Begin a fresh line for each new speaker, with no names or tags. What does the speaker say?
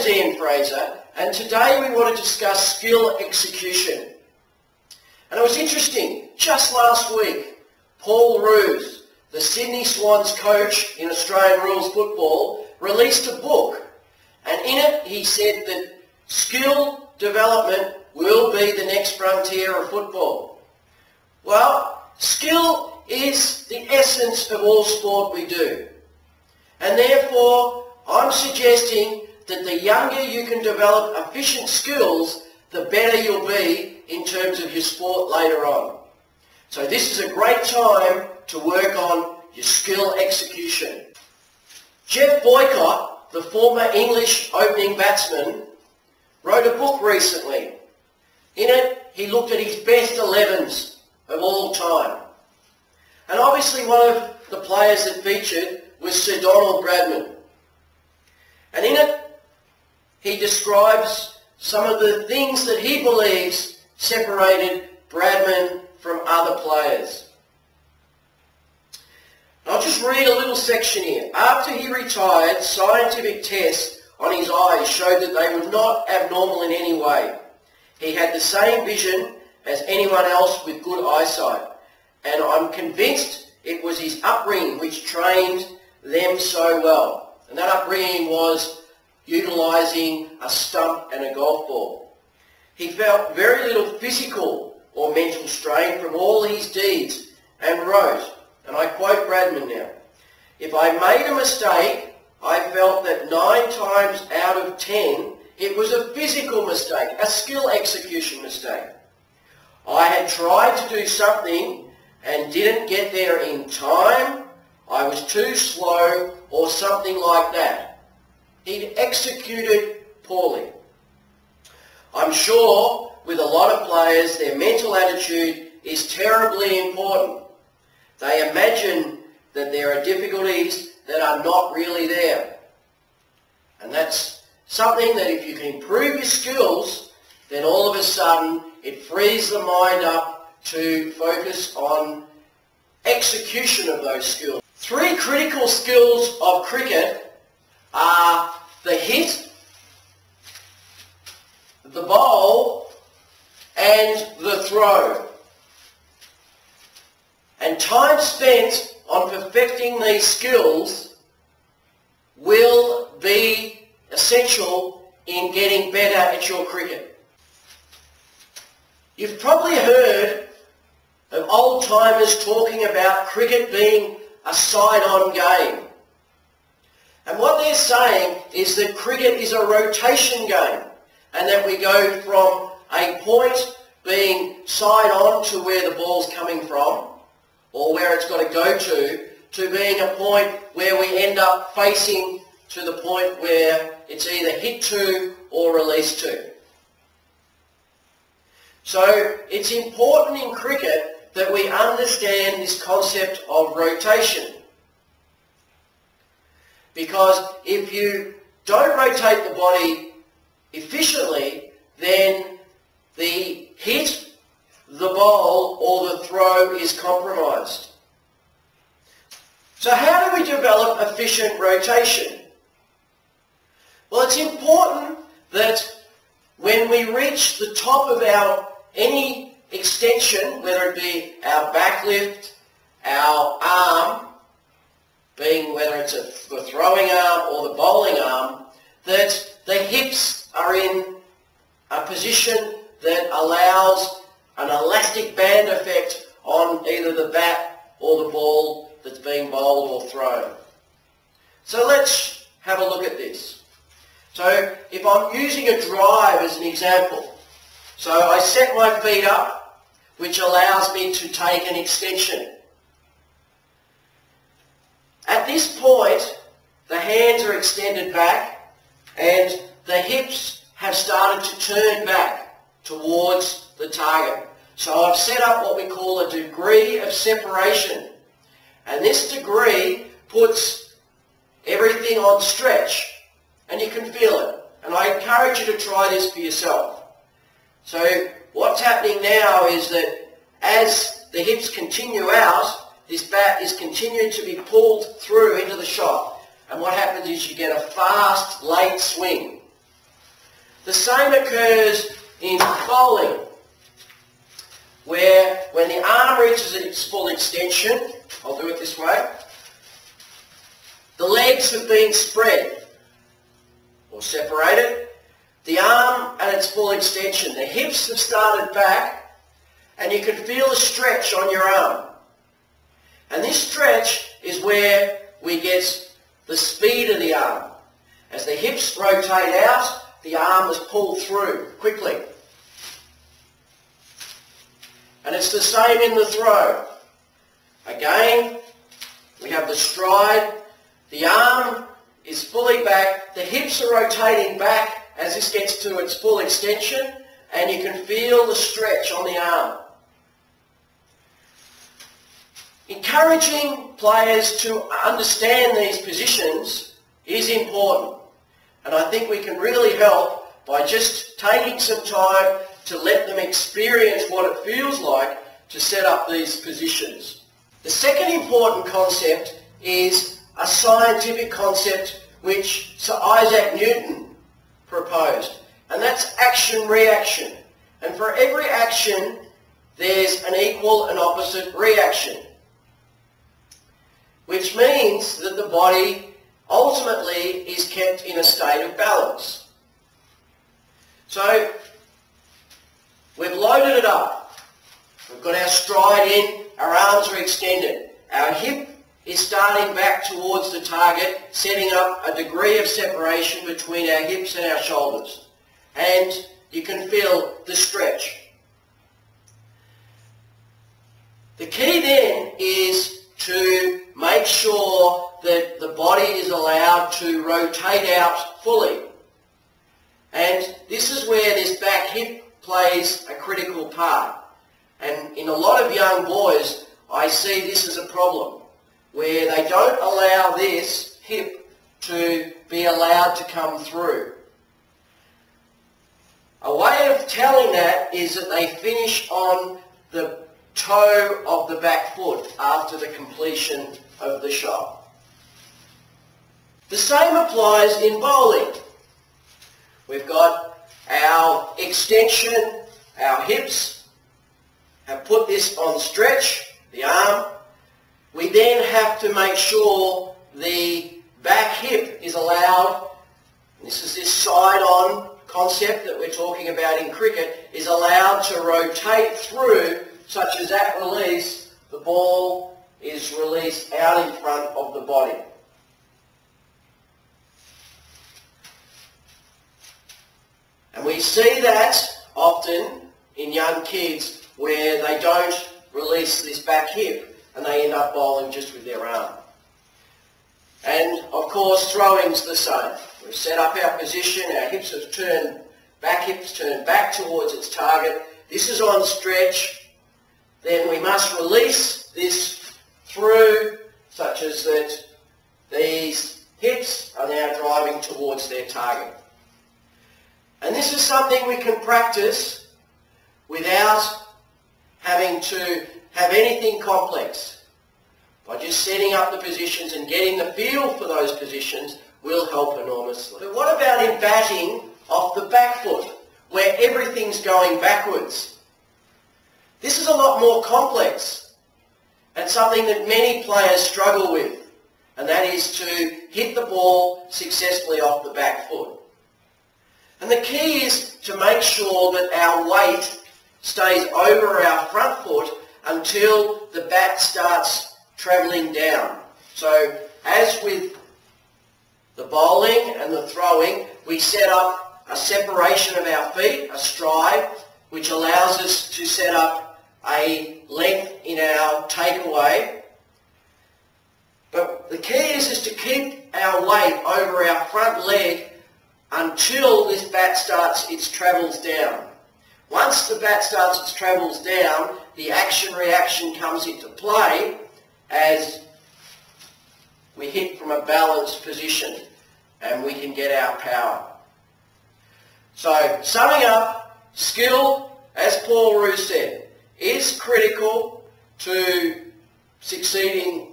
Dan Fraser, and today we want to discuss skill execution. And it was interesting, just last week, Paul Roos, the Sydney Swans coach in Australian rules football, released a book, and in it he said that skill development will be the next frontier of football. Well, skill is the essence of all sport we do, and therefore I'm suggesting that the younger you can develop efficient skills, the better you'll be in terms of your sport later on. So this is a great time to work on your skill execution. Geoff Boycott, the former English opening batsman, wrote a book recently. In it, he looked at his best 11s of all time. And obviously one of the players that featured was Sir Donald Bradman. And in it, he describes some of the things that he believes separated Bradman from other players. I'll just read a little section here. After he retired, scientific tests on his eyes showed that they were not abnormal in any way. He had the same vision as anyone else with good eyesight, and I'm convinced it was his upbringing which trained them so well. And that upbringing was utilising a stump and a golf ball. He felt very little physical or mental strain from all his deeds and wrote, and I quote Bradman now, "If I made a mistake, I felt that 9 times out of 10 it was a physical mistake, a skill execution mistake. I had tried to do something and didn't get there in time, I was too slow or something like that. He'd executed poorly." I'm sure with a lot of players their mental attitude is terribly important. They imagine that there are difficulties that are not really there. And that's something that if you can improve your skills, then all of a sudden it frees the mind up to focus on execution of those skills. 3 critical skills of cricket are the hit, the bowl, and the throw. And time spent on perfecting these skills will be essential in getting better at your cricket. You've probably heard of old-timers talking about cricket being a side-on game. And what they're saying is that cricket is a rotation game, and that we go from a point being side-on to where the ball's coming from, or where it's got to go to being a point where we end up facing to the point where it's either hit to or released to. So it's important in cricket that we understand this concept of rotation. Because if you don't rotate the body efficiently, then the hit, the bowl, or the throw is compromised. So how do we develop efficient rotation? Well, it's important that when we reach the top of any extension, whether it be our back lift, our arm, being whether it's the throwing arm or the bowling arm, that the hips are in a position that allows an elastic band effect on either the bat or the ball that's being bowled or thrown. So let's have a look at this. So if I'm using a drive as an example, so I set my feet up, which allows me to take an extension. At this point, the hands are extended back and the hips have started to turn back towards the target. So I've set up what we call a degree of separation. And this degree puts everything on stretch, and you can feel it. And I encourage you to try this for yourself. So what's happening now is that as the hips continue out, this bat is continuing to be pulled through into the shot. And what happens is you get a fast, late swing. The same occurs in bowling, where when the arm reaches its full extension, I'll do it this way, the legs have been spread or separated, the arm at its full extension, the hips have started back, and you can feel a stretch on your arm. And this stretch is where we get the speed of the arm. As the hips rotate out, the arm is pulled through quickly. And it's the same in the throw. Again, we have the stride. The arm is fully back. The hips are rotating back as this gets to its full extension, and you can feel the stretch on the arm. Encouraging players to understand these positions is important, and I think we can really help by just taking some time to let them experience what it feels like to set up these positions. The second important concept is a scientific concept which Sir Isaac Newton proposed, and that's action-reaction. And for every action, there's an equal and opposite reaction, which means that the body ultimately is kept in a state of balance. So we've loaded it up. We've got our stride in, our arms are extended, our hip is starting back towards the target, setting up a degree of separation between our hips and our shoulders. And you can feel the stretch. The key then is to make sure that the body is allowed to rotate out fully. And this is where this back hip plays a critical part. And in a lot of young boys, I see this as a problem, where they don't allow this hip to be allowed to come through. A way of telling that is that they finish on the toe of the back foot after the completion of the shot. The same applies in bowling. We've got our extension, our hips have put this on stretch, the arm. We then have to make sure the back hip is allowed, this is this side-on concept that we're talking about in cricket, is allowed to rotate through such as at release, the ball is released out in front of the body. And we see that often in young kids where they don't release this back hip and they end up bowling just with their arm. And of course throwing's the same. We've set up our position, our hips have turned, back hips turned back towards its target. This is on stretch. Then we must release this through such as that these hips are now driving towards their target. And this is something we can practice without having to have anything complex. By just setting up the positions and getting the feel for those positions will help enormously. But what about in batting off the back foot, where everything's going backwards? This is a lot more complex and something that many players struggle with, and that is to hit the ball successfully off the back foot. And the key is to make sure that our weight stays over our front foot until the bat starts travelling down. So as with the bowling and the throwing, we set up a separation of our feet, a stride, which allows us to set up a length in our takeaway. But the key is to keep our weight over our front leg until this bat starts its travels down. Once the bat starts its travels down, the action-reaction comes into play as we hit from a balanced position and we can get our power. So, summing up, skill, as Paul Roos said, is critical to succeeding